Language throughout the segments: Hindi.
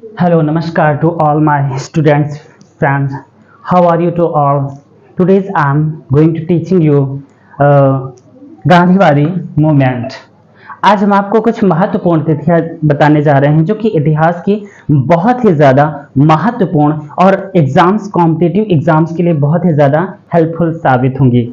Hello, namaskar to all my students, friends. How are you to all? Today I'm going to teaching you गांधीवादी मूवमेंट। आज हम आपको कुछ महत्वपूर्ण तिथियां बताने जा रहे हैं जो कि इतिहास की बहुत ही ज़्यादा महत्वपूर्ण और एग्जाम्स कॉम्पिटिटिव एग्जाम्स के लिए बहुत ही ज़्यादा हेल्पफुल साबित होंगी।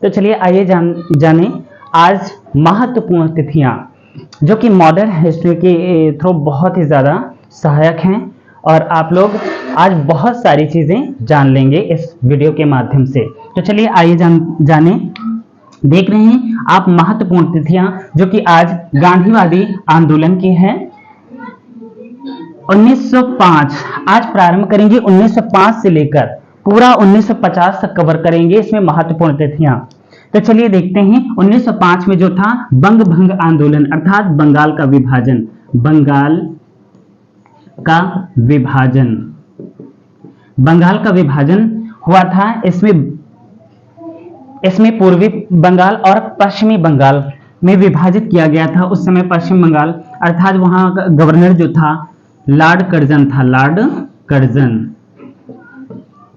तो चलिए आइए जाने आज महत्वपूर्ण तिथियां जो कि मॉडर्न हिस्ट्री के थ्रू बहुत ही ज़्यादा सहायक हैं और आप लोग आज बहुत सारी चीज़ें जान लेंगे इस वीडियो के माध्यम से। तो चलिए आइए जाने। देख रहे हैं आप महत्वपूर्ण तिथियां जो कि आज गांधीवादी आंदोलन की हैं। 1905 आज प्रारंभ करेंगे, 1905 से लेकर पूरा 1950 तक कवर करेंगे इसमें महत्वपूर्ण तिथियां। तो चलिए देखते हैं 1905 में जो था बंग भंग आंदोलन अर्थात बंगाल का विभाजन, बंगाल का विभाजन हुआ था। इसमें पूर्वी बंगाल और पश्चिमी बंगाल में विभाजित किया गया था। उस समय पश्चिम बंगाल अर्थात वहां का गवर्नर जो था लॉर्ड कर्जन था, लॉर्ड कर्जन।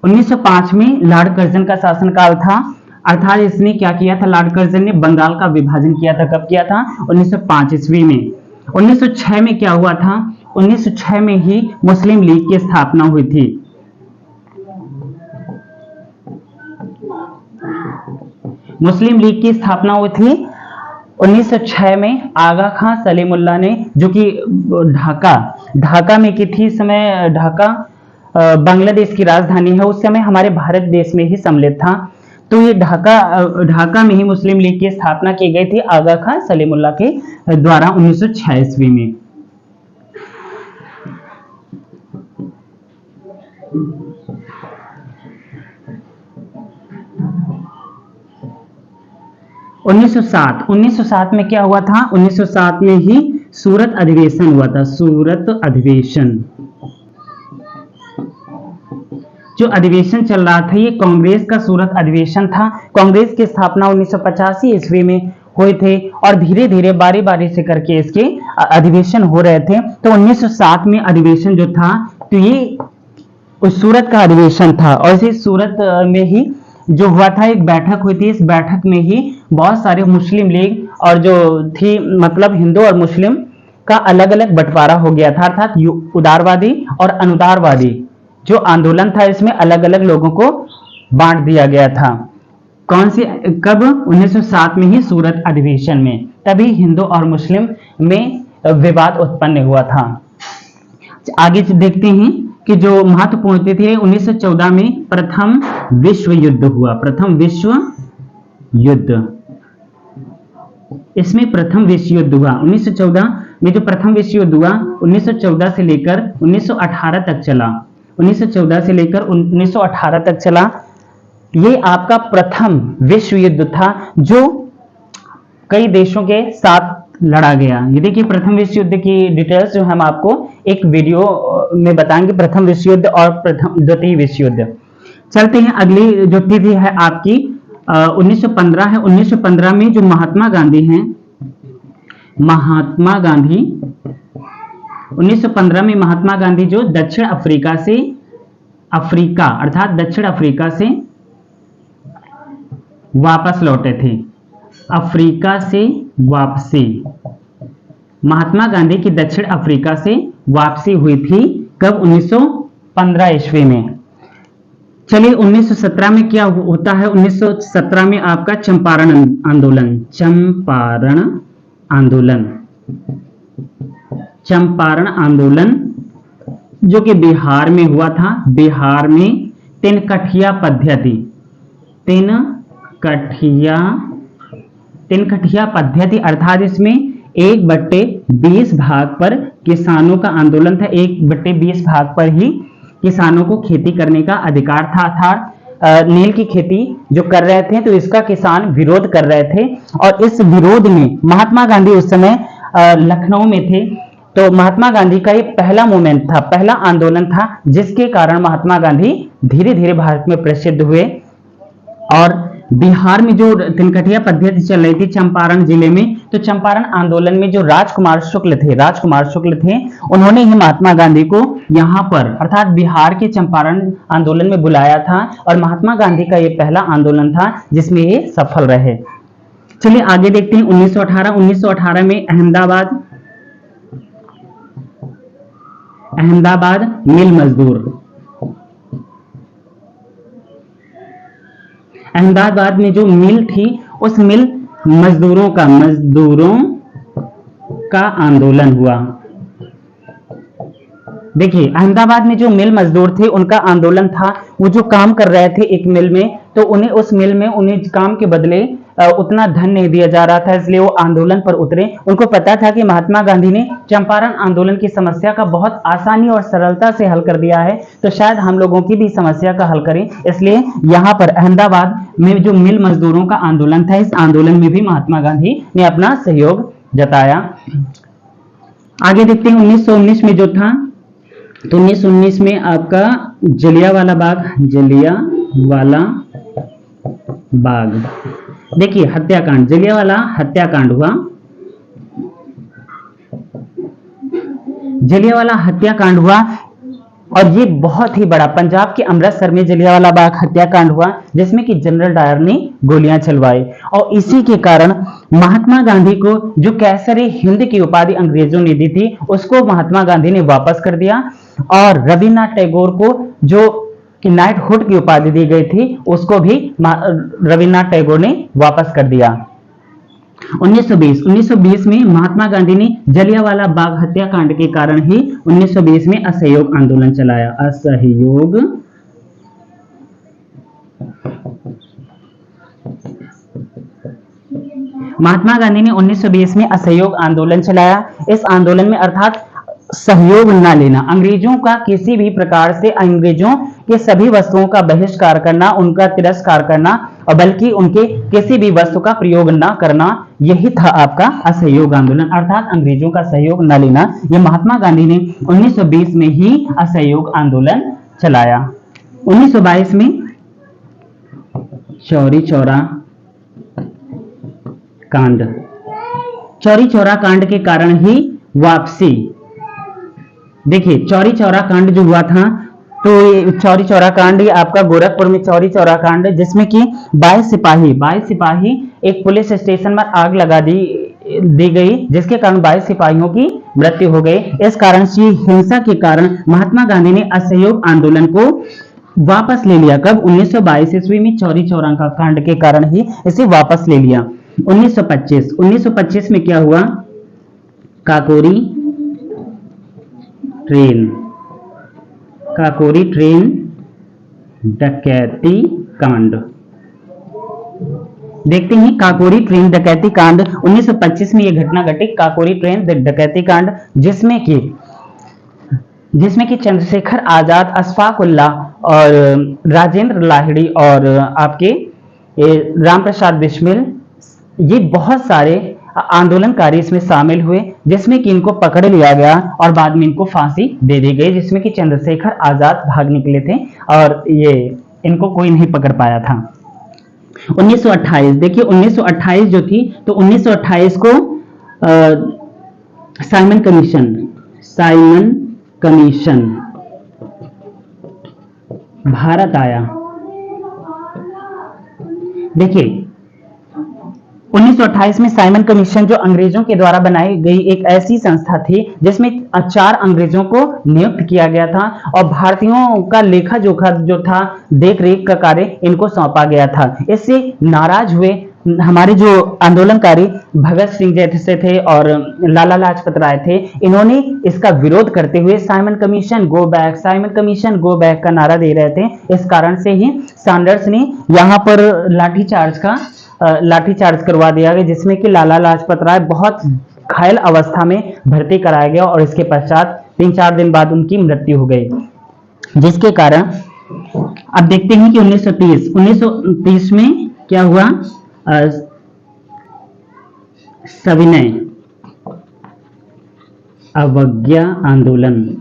1905 में लॉर्ड कर्जन का शासनकाल था अर्थात इसने क्या किया था, लॉर्ड कर्जन ने बंगाल का विभाजन किया था। कब किया था? 1905 ईस्वी में। 1906 में क्या हुआ था? 1906 में ही मुस्लिम लीग की स्थापना हुई थी। मुस्लिम लीग की स्थापना हुई थी 1906 में। आगा खां सलीमुल्लाह ने, जो कि ढाका में की थी, समय ढाका बांग्लादेश की राजधानी है, उस समय हमारे भारत देश में ही सम्मिलित था। तो ये ढाका में ही मुस्लिम लीग की स्थापना की गई थी आगा खां सलीमुल्लाह के द्वारा 1906 ईस्वी में। उन्नीस सौ सात में क्या हुआ था? 1907 में ही सूरत अधिवेशन हुआ था। सूरत अधिवेशन, जो अधिवेशन चल रहा था ये कांग्रेस का सूरत अधिवेशन था। कांग्रेस की स्थापना 1985 ईस्वी में हुए थे और धीरे धीरे बारी बारी से करके इसके अधिवेशन हो रहे थे। तो 1907 में अधिवेशन जो था तो ये उस सूरत का अधिवेशन था और इसी सूरत में ही जो हुआ था एक बैठक हुई थी। इस बैठक में ही बहुत सारे मुस्लिम लीग और जो थी मतलब हिंदू और मुस्लिम का अलग अलग बंटवारा हो गया था अर्थात उदारवादी और अनुदारवादी जो आंदोलन था इसमें अलग अलग लोगों को बांट दिया गया था। कब? 1907 में ही सूरत अधिवेशन में। तभी हिंदू और मुस्लिम में विवाद उत्पन्न हुआ था। आगे देखते हैं कि जो महत्वपूर्ण तिथि है 1914 में प्रथम विश्व युद्ध हुआ। प्रथम विश्व युद्ध, इसमें प्रथम विश्व युद्ध हुआ 1914 में। जो प्रथम विश्व युद्ध हुआ 1914 से लेकर 1918 तक चला। 1914 से लेकर 1918 तक चला। ये आपका प्रथम विश्व युद्ध था जो कई देशों के साथ लड़ा गया। ये देखिए प्रथम विश्व युद्ध की डिटेल्स जो हम आपको एक वीडियो में बताएंगे, प्रथम विश्व युद्ध और द्वितीय विश्व युद्ध। चलते हैं अगली जो तिथि है आपकी 1915 है। 1915 में जो महात्मा गांधी हैं, महात्मा गांधी 1915 में महात्मा गांधी जो दक्षिण अफ्रीका से वापस लौटे थे। अफ्रीका से वापसी, महात्मा गांधी की दक्षिण अफ्रीका से वापसी हुई थी। कब? 1915 ईस्वी में। चलिए 1917 में क्या होता है? 1917 में आपका चंपारण आंदोलन जो कि बिहार में हुआ था। बिहार में तिनकठिया पद्धति अर्थात इसमें 1/20 भाग पर किसानों का आंदोलन था। 1/20 भाग पर ही किसानों को खेती करने का अधिकार था अर्थात नील की खेती जो कर रहे थे तो इसका किसान विरोध कर रहे थे। और इस विरोध में महात्मा गांधी उस समय लखनऊ में थे। तो महात्मा गांधी का ये पहला मूवमेंट था, पहला आंदोलन था जिसके कारण महात्मा गांधी धीरे धीरे भारत में प्रसिद्ध हुए और बिहार में जो तिनकटिया पद्धति चल रही थी चंपारण जिले में, तो चंपारण आंदोलन में जो राजकुमार शुक्ल थे, उन्होंने ही महात्मा गांधी को यहाँ पर अर्थात बिहार के चंपारण आंदोलन में बुलाया था और महात्मा गांधी का ये पहला आंदोलन था जिसमें ये सफल रहे। चलिए आगे देखते हैं 1918 में अहमदाबाद मिल मजदूर, अहमदाबाद में जो मिल थी उस मिल मजदूरों का आंदोलन हुआ। देखिए अहमदाबाद में जो मिल मजदूर थे उनका आंदोलन था, वो जो काम कर रहे थे एक मिल में, तो उन्हें उस मिल में उन्हें काम के बदले उतना धन नहीं दिया जा रहा था, इसलिए वो आंदोलन पर उतरे। उनको पता था कि महात्मा गांधी ने चंपारण आंदोलन की समस्या का बहुत आसानी और सरलता से हल कर दिया है, तो शायद हम लोगों की भी समस्या का हल करें, इसलिए यहाँ पर अहमदाबाद में जो मिल मजदूरों का आंदोलन था, इस आंदोलन में भी महात्मा गांधी ने अपना सहयोग जताया। आगे देखते हैं 1919 में जो था, तो 1919 में आपका जलियांवाला बाग, देखिए हत्याकांड, जलियांवाला हत्याकांड हुआ। जलियांवाला हत्याकांड हुआ और ये बहुत ही बड़ा, पंजाब के अमृतसर में जलियांवाला बाग हत्याकांड हुआ जिसमें कि जनरल डायर ने गोलियां चलवाई और इसी के कारण महात्मा गांधी को जो कैसरे हिंद की उपाधि अंग्रेजों ने दी थी उसको महात्मा गांधी ने वापस कर दिया और रविन्द्रनाथ टैगोर को जो कि नाइटहुड की उपाधि दी गई थी उसको भी रविन्द्रनाथ टैगोर ने वापस कर दिया। 1920 में महात्मा गांधी ने जलियांवाला बाग हत्याकांड के कारण ही 1920 में असहयोग आंदोलन चलाया। असहयोग महात्मा गांधी ने 1920 में असहयोग आंदोलन चलाया। इस आंदोलन में अर्थात सहयोग न लेना, अंग्रेजों का किसी भी प्रकार से अंग्रेजों के सभी वस्तुओं का बहिष्कार करना, उनका तिरस्कार करना और बल्कि उनके किसी भी वस्तु का प्रयोग न करना, यही था आपका असहयोग आंदोलन, अर्थात अंग्रेजों का सहयोग न लेना। यह महात्मा गांधी ने 1920 में ही असहयोग आंदोलन चलाया। 1922 में चौरी चौरा कांड के कारण ही वापसी, देखिए चौरी चौरा कांड जो हुआ था, तो ये चौरी चौरा कांड आपका गोरखपुर में चौरी चौरा कांड, जिसमें कि 22 सिपाही एक पुलिस स्टेशन में आग लगा दी गई जिसके कारण 22 सिपाहियों की मृत्यु हो गई। इस कारण से हिंसा के कारण महात्मा गांधी ने असहयोग आंदोलन को वापस ले लिया। कब? 1922 ईस्वी में चौरी चौरा का कांड के कारण ही इसे वापस ले लिया। 1925 में क्या हुआ? काकोरी ट्रेन डकैती कांड। देखते हैं काकोरी ट्रेन डकैती कांड। 1925 में यह घटना घटी, काकोरी ट्रेन डकैती कांड, जिसमें कि चंद्रशेखर आजाद, अशफाक उल्लाह और राजेंद्र लाहिड़ी और आपके राम प्रसाद बिस्मिल, ये बहुत सारे आंदोलनकारी इसमें शामिल हुए, जिसमें कि इनको पकड़ लिया गया और बाद में इनको फांसी दे दी गई, जिसमें कि चंद्रशेखर आजाद भाग निकले थे और ये इनको कोई नहीं पकड़ पाया था। 1928, देखिए 1928 जो थी, तो 1928 को साइमन कमीशन भारत आया। देखिए 1928 में साइमन कमीशन जो अंग्रेजों के द्वारा बनाई गई एक ऐसी संस्था थी जिसमें 4 अंग्रेजों को नियुक्त किया गया था और भारतीयों का लेखा जोखा जो था, देख रेख का कार्य इनको सौंपा गया था। इससे नाराज हुए हमारे जो आंदोलनकारी भगत सिंह जैसे थे और लाला लाजपत राय थे, इन्होंने इसका विरोध करते हुए साइमन कमीशन गो बैक का नारा दे रहे थे। इस कारण से ही सैंडर्स ने यहाँ पर लाठीचार्ज करवा दिया गया, जिसमें कि लाला लाजपत राय बहुत घायल अवस्था में भर्ती कराया गया और इसके पश्चात 3-4 दिन बाद उनकी मृत्यु हो गई, जिसके कारण अब देखते हैं कि 1930 में क्या हुआ? सविनय अवज्ञा आंदोलन,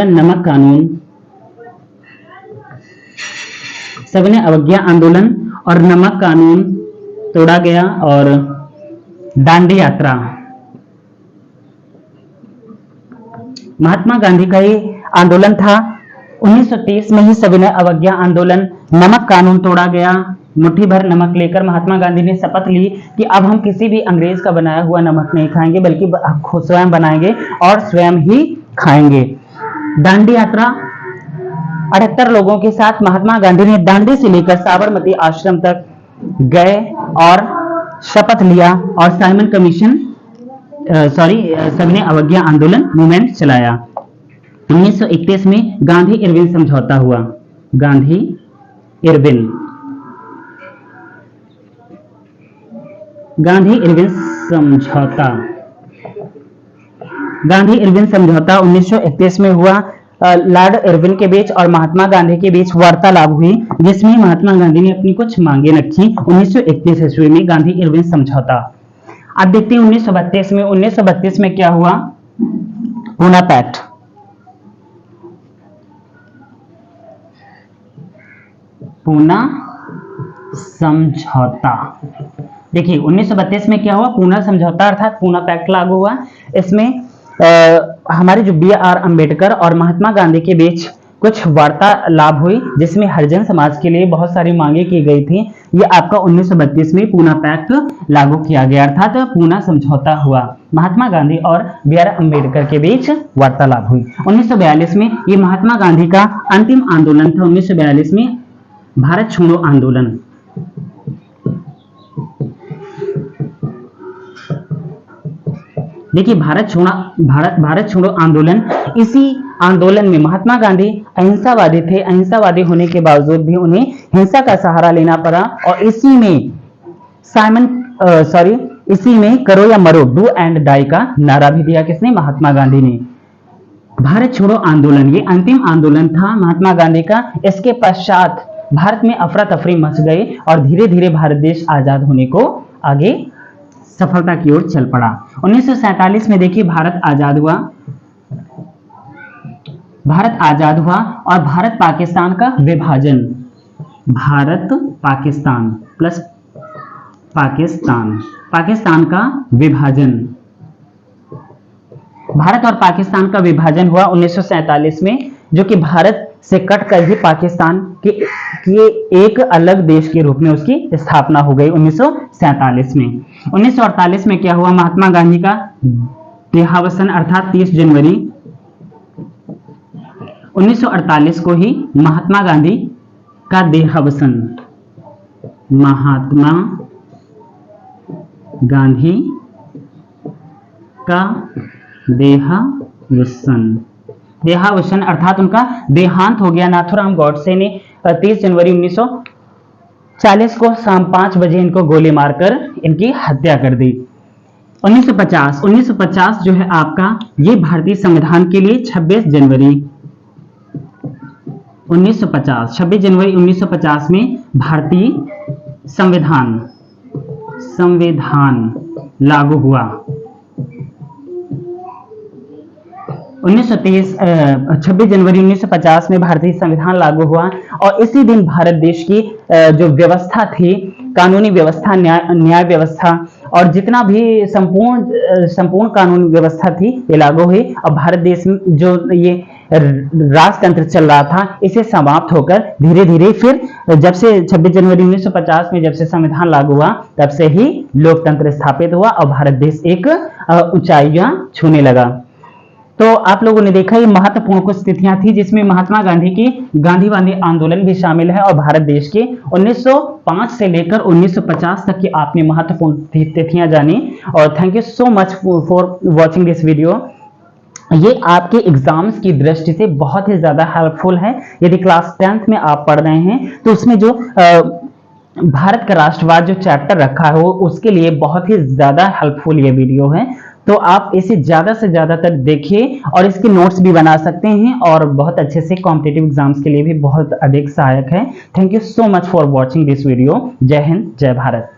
नमक कानून सविनय अवज्ञा आंदोलन और नमक कानून तोड़ा गया और दांडी यात्रा। महात्मा गांधी का ये आंदोलन था। 1930 में ही सविनय अवज्ञा आंदोलन, नमक कानून तोड़ा गया। मुट्ठी भर नमक लेकर महात्मा गांधी ने शपथ ली कि अब हम किसी भी अंग्रेज का बनाया हुआ नमक नहीं खाएंगे, बल्कि खुद स्वयं बनाएंगे और स्वयं ही खाएंगे। दांडी यात्रा, 78 लोगों के साथ महात्मा गांधी ने दांडी से लेकर साबरमती आश्रम तक गए और शपथ लिया और साइमन कमीशन सविनय अवज्ञा आंदोलन मूवमेंट चलाया। 1931 में गांधी इरविन समझौता हुआ। गांधी इरविन समझौता 1931 में हुआ। लॉर्ड इरविन के बीच और महात्मा गांधी के बीच वार्तालाप हुई, जिसमें महात्मा गांधी ने अपनी कुछ मांगे रखी। 1931 ईस्वी में गांधी इरविन समझौता। अब देखते हैं 1932 में क्या हुआ। पूना पैक्ट। पूना समझौता। देखिए 1932 में क्या हुआ, पूना समझौता अर्थात पूना पैक्ट लागू हुआ। इसमें हमारे जो BR अम्बेडकर और महात्मा गांधी के बीच कुछ वार्तालाप हुई, जिसमें हरिजन समाज के लिए बहुत सारी मांगे की गई थी। ये आपका 1932 में पूना पैक्ट लागू किया गया, अर्थात पूना समझौता हुआ। महात्मा गांधी और BR अम्बेडकर के बीच वार्तालाप हुई। 1942 में ये महात्मा गांधी का अंतिम आंदोलन था। 1942 में भारत छोड़ो आंदोलन। देखिए भारत छोड़ो आंदोलन, इसी आंदोलन में महात्मा गांधी अहिंसावादी थे। अहिंसावादी होने के बावजूद भी उन्हें हिंसा का सहारा लेना पड़ा और इसी में करो या मरो, डू एंड डाई का नारा भी दिया। किसने? महात्मा गांधी ने। भारत छोड़ो आंदोलन ये अंतिम आंदोलन था महात्मा गांधी का। इसके पश्चात भारत में अफरा तफरी मच गई और धीरे धीरे भारत देश आजाद होने को आगे सफलता की ओर चल पड़ा। 1947 में देखिए भारत आजाद हुआ। और भारत पाकिस्तान का विभाजन। भारत पाकिस्तान प्लस पाकिस्तान का विभाजन। भारत और पाकिस्तान का विभाजन हुआ 1947 में, जो कि भारत से कटकर ही पाकिस्तान के एक अलग देश के रूप में उसकी स्थापना हो गई 1947 में। 1948 में क्या हुआ, महात्मा गांधी का देहावसान अर्थात 30 जनवरी 1948 को ही महात्मा गांधी का देहावसान। महात्मा गांधी का देहावसान अर्थात उनका देहांत हो गया। नाथूराम गॉडसे ने 30 जनवरी 1940 को शाम 5 बजे इनको गोली मारकर इनकी हत्या कर दी। 1950 जो है आपका, ये भारतीय संविधान के लिए 26 जनवरी 1950 में भारतीय संविधान लागू हुआ। 26 जनवरी 1950 में भारतीय संविधान लागू हुआ और इसी दिन भारत देश की जो व्यवस्था थी, कानूनी व्यवस्था, न्याय व्यवस्था और जितना भी संपूर्ण कानूनी व्यवस्था थी, ये लागू हुई। और भारत देश में जो ये राजतंत्र चल रहा था, इसे समाप्त होकर धीरे धीरे फिर जब से 26 जनवरी 1950 में जब से संविधान लागू हुआ, तब से ही लोकतंत्र स्थापित हुआ और भारत देश एक ऊंचाइयां छूने लगा। तो आप लोगों ने देखा ये महत्वपूर्ण कुछ तिथियां थी, जिसमें महात्मा गांधी की गांधीवादी आंदोलन भी शामिल है और भारत देश के 1905 से लेकर 1950 तक की आपने महत्वपूर्ण तिथियां जानी। और thank you so much for watching this video. ये आपके एग्जाम्स की दृष्टि से बहुत ही ज्यादा हेल्पफुल है। यदि क्लास 10th में आप पढ़ रहे हैं तो उसमें जो भारत का राष्ट्रवाद जो चैप्टर रखा हो, उसके लिए बहुत ही ज्यादा हेल्पफुल ये वीडियो है। तो आप इसे ज्यादा से ज्यादा तक देखिए और इसके नोट्स भी बना सकते हैं और बहुत अच्छे से कॉम्पिटिटिव एग्जाम्स के लिए भी बहुत अधिक सहायक है। Thank you so much for watching this video. जय हिंद, जय भारत।